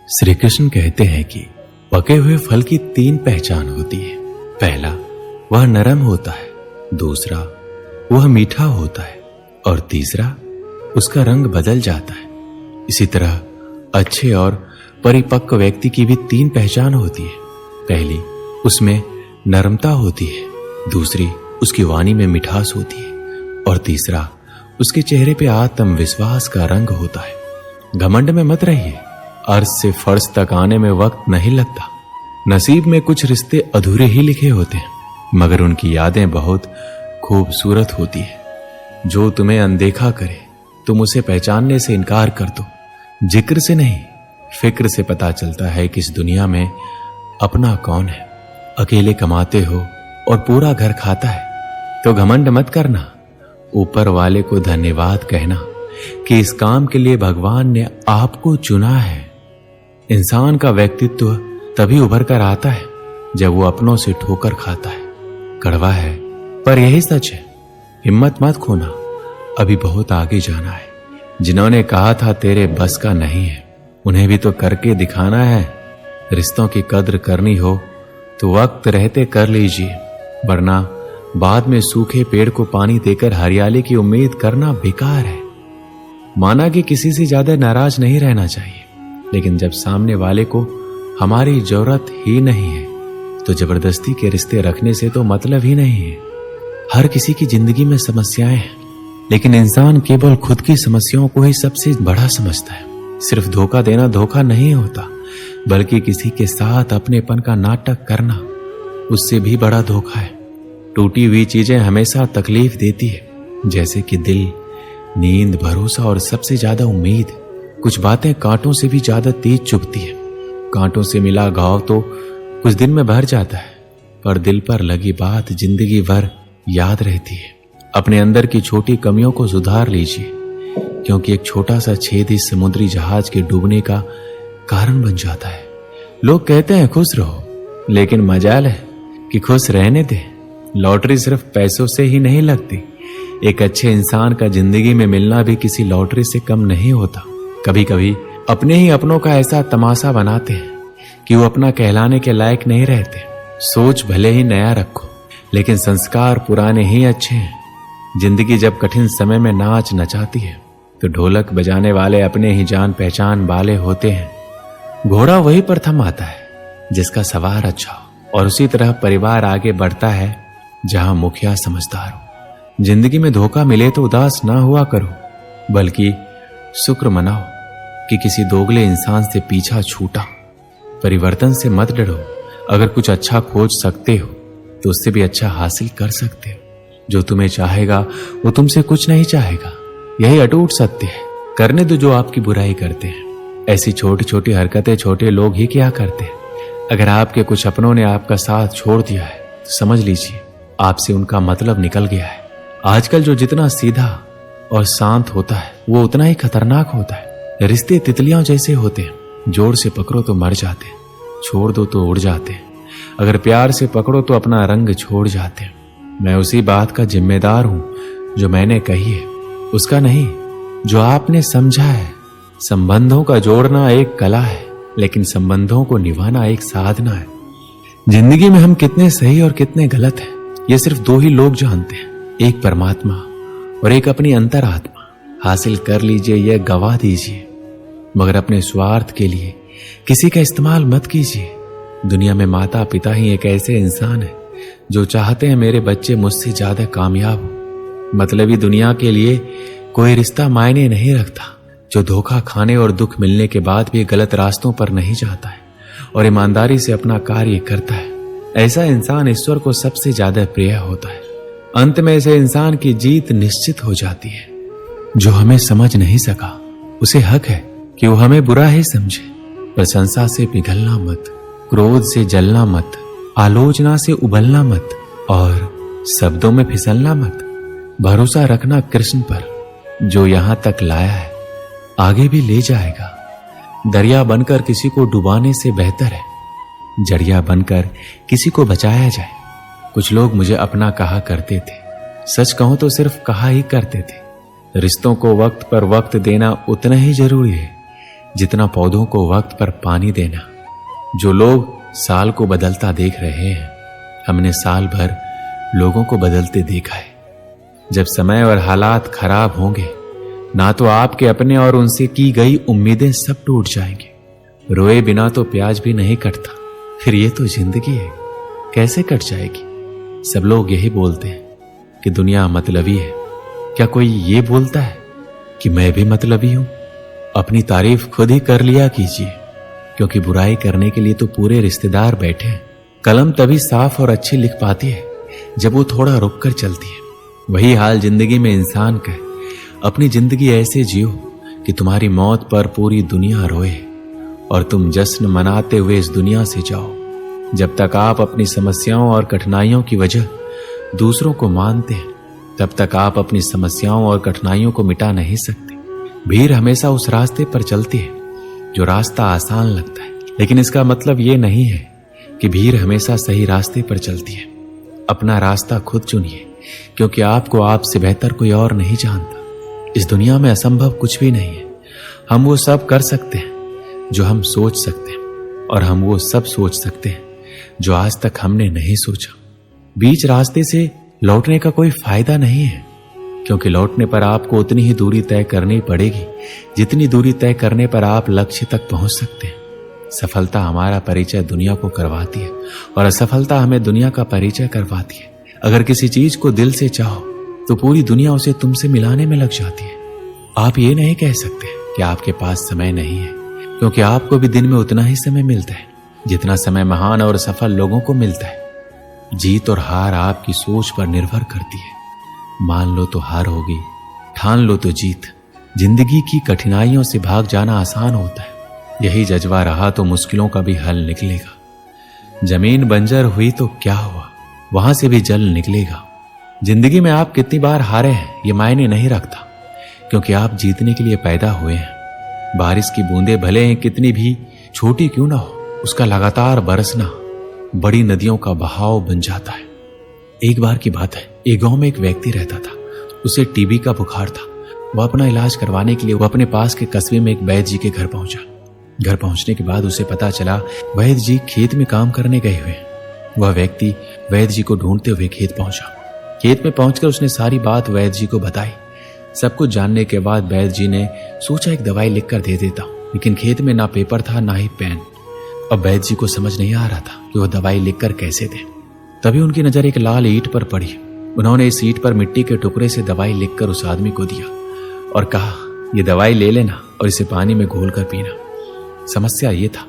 श्री कृष्ण कहते हैं कि पके हुए फल की 3 पहचान होती है। पहला, वह नरम होता है, दूसरा, वह मीठा होता है और तीसरा, उसका रंग बदल जाता है। इसी तरह अच्छे और परिपक्व व्यक्ति की भी 3 पहचान होती है। पहली, उसमें नरमता होती है, दूसरी, उसकी वाणी में मिठास होती है और तीसरा, उसके चेहरे पे आत्मविश्वास का रंग होता है। घमंड में मत रहिए, अर्श से फर्श तक आने में वक्त नहीं लगता। नसीब में कुछ रिश्ते अधूरे ही लिखे होते हैं, मगर उनकी यादें बहुत खूबसूरत होती है। जो तुम्हें अनदेखा करे तुम उसे पहचानने से इनकार कर दो। जिक्र से नहीं, फिक्र से पता चलता है कि इस दुनिया में अपना कौन है। अकेले कमाते हो और पूरा घर खाता है तो घमंड मत करना, ऊपर वाले को धन्यवाद कहना कि इस काम के लिए भगवान ने आपको चुना है। इंसान का व्यक्तित्व तभी उभर कर आता है जब वो अपनों से ठोकर खाता है। कड़वा है पर यही सच है। हिम्मत मत खोना, अभी बहुत आगे जाना है। जिन्होंने कहा था तेरे बस का नहीं है, उन्हें भी तो करके दिखाना है। रिश्तों की कद्र करनी हो तो वक्त रहते कर लीजिए, वरना बाद में सूखे पेड़ को पानी देकर हरियाली की उम्मीद करना बेकार है। माना कि किसी से ज्यादा नाराज नहीं रहना चाहिए, लेकिन जब सामने वाले को हमारी जरूरत ही नहीं है तो जबरदस्ती के रिश्ते रखने से तो मतलब ही नहीं है। हर किसी की जिंदगी में समस्याएं हैं, लेकिन इंसान केवल खुद की समस्याओं को ही सबसे बड़ा समझता है। सिर्फ धोखा देना धोखा नहीं होता, बल्कि किसी के साथ अपनेपन का नाटक करना उससे भी बड़ा धोखा है। टूटी हुई चीजें हमेशा तकलीफ देती है, जैसे कि दिल, नींद, भरोसा और सबसे ज्यादा उम्मीद। कुछ बातें कांटों से भी ज्यादा तेज चुभती है। कांटों से मिला घाव तो कुछ दिन में भर जाता है, पर दिल पर लगी बात जिंदगी भर याद रहती है। अपने अंदर की छोटी कमियों को सुधार लीजिए, क्योंकि एक छोटा सा छेद ही समुद्री जहाज के डूबने का कारण बन जाता है। लोग कहते हैं खुश रहो, लेकिन मजाल है कि खुश रहने दे। लॉटरी सिर्फ पैसों से ही नहीं लगती। एक अच्छे इंसान का जिंदगी में मिलना भी किसी लॉटरी से कम नहीं होता। कभी कभी अपने ही अपनों का ऐसा तमाशा बनाते हैं कि वो अपना कहलाने के लायक नहीं रहते। सोच भले ही नया रखो, लेकिन संस्कार पुराने ही अच्छे हैं। जिंदगी जब कठिन समय में नाच नचाती है तो ढोलक बजाने वाले अपने ही जान पहचान वाले होते हैं। घोड़ा वही पर थम आता है जिसका सवार अच्छा हो, और उसी तरह परिवार आगे बढ़ता है जहां मुखिया समझदार हो। जिंदगी में धोखा मिले तो उदास ना हुआ करो, बल्कि शुक्र मनाओ कि किसी दोगले इंसान से पीछा छूटा। परिवर्तन से मत डरो। अगर कुछ अच्छा खोज सकते हो तो उससे भी अच्छा हासिल कर सकते हो। जो तुम्हें चाहेगा वो तुमसे कुछ नहीं चाहेगा, यही अटूट सत्य है। करने दो जो आपकी बुराई करते हैं। ऐसी छोटी छोटी हरकतें छोटे लोग ही क्या करते हैं। अगर आपके कुछ अपनों ने आपका साथ छोड़ दिया है तो समझ लीजिए आपसे उनका मतलब निकल गया है। आजकल जो जितना सीधा और शांत होता है वो उतना ही खतरनाक होता है। रिश्ते तितलियां जैसे होते हैं, जोर से पकड़ो तो मर जाते हैं, छोड़ दो तो उड़ जाते हैं। अगर प्यार से पकड़ो तो अपना रंग छोड़ जाते हैं। मैं उसी बात का जिम्मेदार हूं जो मैंने कही है, उसका नहीं जो आपने समझा है। संबंधों का जोड़ना एक कला है, लेकिन संबंधों को निभाना एक साधना है। जिंदगी में हम कितने सही और कितने गलत हैं ये सिर्फ 2 ही लोग जानते हैं, एक परमात्मा और एक अपनी अंतरात्मा। हासिल कर लीजिए, यह गवा दीजिए, मगर अपने स्वार्थ के लिए किसी का इस्तेमाल मत कीजिए। दुनिया में माता पिता ही एक ऐसे इंसान है जो चाहते हैं मेरे बच्चे मुझसे ज्यादा कामयाब हो। मतलबी दुनिया के लिए कोई रिश्ता मायने नहीं रखता। जो धोखा खाने और दुख मिलने के बाद भी गलत रास्तों पर नहीं जाता है और ईमानदारी से अपना कार्य करता है, ऐसा इंसान ईश्वर को सबसे ज्यादा प्रिय होता है। अंत में ऐसे इंसान की जीत निश्चित हो जाती है। जो हमें समझ नहीं सका उसे हक है कि वो हमें बुरा ही समझे। प्रशंसा से पिघलना मत, क्रोध से जलना मत, आलोचना से उबलना मत और शब्दों में फिसलना मत। भरोसा रखना कृष्ण पर, जो यहां तक लाया है आगे भी ले जाएगा। दरिया बनकर किसी को डुबाने से बेहतर है जड़िया बनकर किसी को बचाया जाए। कुछ लोग मुझे अपना कहा करते थे, सच कहूं तो सिर्फ कहा ही करते थे। रिश्तों को वक्त पर वक्त देना उतना ही जरूरी है जितना पौधों को वक्त पर पानी देना। जो लोग साल को बदलता देख रहे हैं, हमने साल भर लोगों को बदलते देखा है। जब समय और हालात खराब होंगे, ना तो आपके अपने और उनसे की गई उम्मीदें सब टूट जाएंगे। रोए बिना तो प्याज भी नहीं कटता, फिर ये तो जिंदगी है, कैसे कट जाएगी। सब लोग यही बोलते हैं कि दुनिया मतलबी है। क्या कोई ये बोलता है कि मैं भी मतलबी हूं? अपनी तारीफ खुद ही कर लिया कीजिए, क्योंकि बुराई करने के लिए तो पूरे रिश्तेदार बैठे हैं। कलम तभी साफ और अच्छी लिख पाती है जब वो थोड़ा रुक कर चलती है। वही हाल जिंदगी में इंसान का है। अपनी जिंदगी ऐसे जियो कि तुम्हारी मौत पर पूरी दुनिया रोए और तुम जश्न मनाते हुए इस दुनिया से जाओ। जब तक आप अपनी समस्याओं और कठिनाइयों की वजह दूसरों को मानते हैं, तब तक आप अपनी समस्याओं और कठिनाइयों को मिटा नहीं सकते। भीड़ हमेशा उस रास्ते पर चलती है जो रास्ता आसान लगता है, लेकिन इसका मतलब ये नहीं है कि भीड़ हमेशा सही रास्ते पर चलती है। अपना रास्ता खुद चुनिए, क्योंकि आपको आपसे बेहतर कोई और नहीं जानता। इस दुनिया में असंभव कुछ भी नहीं है। हम वो सब कर सकते हैं जो हम सोच सकते हैं, और हम वो सब सोच सकते हैं जो आज तक हमने नहीं सोचा। बीच रास्ते से लौटने का कोई फायदा नहीं है, क्योंकि लौटने पर आपको उतनी ही दूरी तय करनी पड़ेगी जितनी दूरी तय करने पर आप लक्ष्य तक पहुंच सकते हैं। सफलता हमारा परिचय दुनिया को करवाती है और असफलता हमें दुनिया का परिचय करवाती है। अगर किसी चीज को दिल से चाहो तो पूरी दुनिया उसे तुमसे मिलाने में लग जाती है। आप ये नहीं कह सकते कि आपके पास समय नहीं है, क्योंकि आपको भी दिन में उतना ही समय मिलता है जितना समय महान और सफल लोगों को मिलता है। जीत और हार आपकी सोच पर निर्भर करती है। मान लो तो हार होगी, ठान लो तो जीत। जिंदगी की कठिनाइयों से भाग जाना आसान होता है। यही जज्बा रहा तो मुश्किलों का भी हल निकलेगा। जमीन बंजर हुई तो क्या हुआ, वहां से भी जल निकलेगा। जिंदगी में आप कितनी बार हारे हैं ये मायने नहीं रखता, क्योंकि आप जीतने के लिए पैदा हुए हैं। बारिश की बूंदें भले ही कितनी भी छोटी क्यों ना हो, उसका लगातार बरसना बड़ी नदियों का बहाव बन जाता है। एक बार की बात है, एक गांव में एक व्यक्ति रहता था। उसे टीबी का बुखार था। वह अपना इलाज करवाने के लिए वह अपने पास के कस्बे में एक वैद्य जी के घर पहुंचा। घर पहुंचने के बाद उसे पता चला वैद्य जी खेत में काम करने गए हुए। वह व्यक्ति वैद्य जी को ढूंढते हुए खेत पहुंचा। खेत में पहुंचकर उसने सारी बात वैद्य जी को बताई। सब कुछ जानने के बाद वैद्य जी ने सोचा एक दवाई लिखकर दे देता, लेकिन खेत में ना पेपर था ना ही पेन। अब वैद्य जी को समझ नहीं आ रहा था कि वह दवाई लिखकर कैसे दे। तभी उनकी नजर एक लाल ईंट पर पड़ी। उन्होंने इस ईंट पर मिट्टी के टुकड़े से दवाई लिखकर उस आदमी को दिया और कहा, यह दवाई ले लेना और इसे पानी में घोलकर पीना। समस्या यह था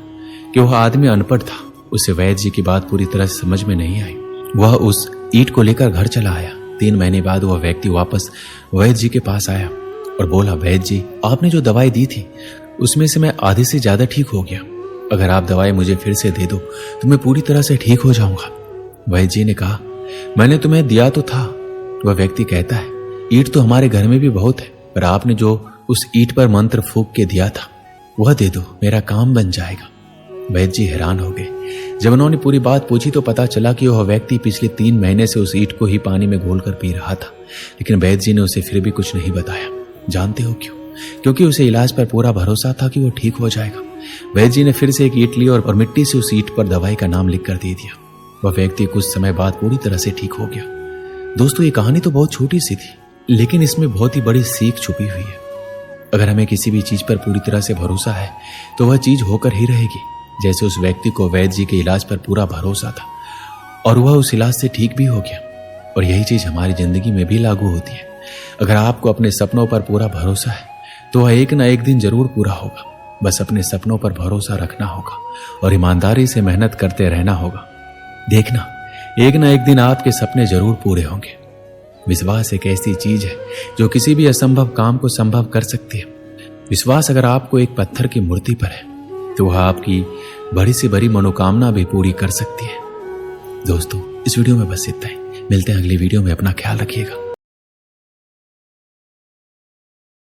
कि वह आदमी अनपढ़ था। उसे वैद्य जी की बात पूरी तरह से समझ में नहीं आई। वह उस ईंट को लेकर घर चला आया। 3 महीने बाद वह व्यक्ति वापस वैद्य जी के पास आया और बोला, वैद्य जी, आपने जो दवाई दी थी उसमें से मैं आधे से ज्यादा ठीक हो गया। अगर आप दवाई मुझे फिर से दे दो तो मैं पूरी तरह से ठीक हो जाऊंगा। वैद्य जी ने कहा, मैंने तुम्हें दिया तो था। वह व्यक्ति कहता है, ईंट तो हमारे घर में भी बहुत है, पर आपने जो उस ईंट पर मंत्र फूंक के दिया था वह दे दो, मेरा काम बन जाएगा। वैद्य जी हैरान हो गए। जब उन्होंने पूरी बात पूछी तो पता चला कि वह व्यक्ति पिछले 3 महीने से उस ईंट को ही पानी में घोलकर पी रहा था, लेकिन वैद्य जी ने उसे फिर भी कुछ नहीं बताया। जानते हो क्यों? क्योंकि उसे इलाज पर पूरा भरोसा था कि वो ठीक हो जाएगा। वैद्य जी ने फिर से एक ईंट ली और मिट्टी से उस ईंट पर दवाई का नाम लिखकर दे दिया। वह व्यक्ति कुछ समय बाद पूरी तरह से ठीक हो गया। दोस्तों, ये कहानी तो बहुत छोटी सी थी, लेकिन इसमें बहुत ही बड़ी सीख छुपी हुई है। अगर हमें किसी भी चीज पर पूरी तरह से भरोसा है तो वह चीज होकर ही रहेगी। जैसे उस व्यक्ति को वैद्य जी के इलाज पर पूरा भरोसा था और वह उस इलाज से ठीक भी हो गया। और यही चीज हमारी जिंदगी में भी लागू होती है। अगर आपको अपने सपनों पर पूरा भरोसा है तो वह एक ना एक दिन जरूर पूरा होगा। बस अपने सपनों पर भरोसा रखना होगा और ईमानदारी से मेहनत करते रहना होगा। देखना, एक ना एक दिन आपके सपने जरूर पूरे होंगे। विश्वास एक ऐसी चीज है जो किसी भी असंभव काम को संभव कर सकती है। विश्वास अगर आपको एक पत्थर की मूर्ति पर है तो वह आपकी बड़ी से बड़ी मनोकामना भी पूरी कर सकती है। दोस्तों, इस वीडियो में बस इतना ही। मिलते हैं अगली वीडियो में। अपना ख्याल रखिएगा।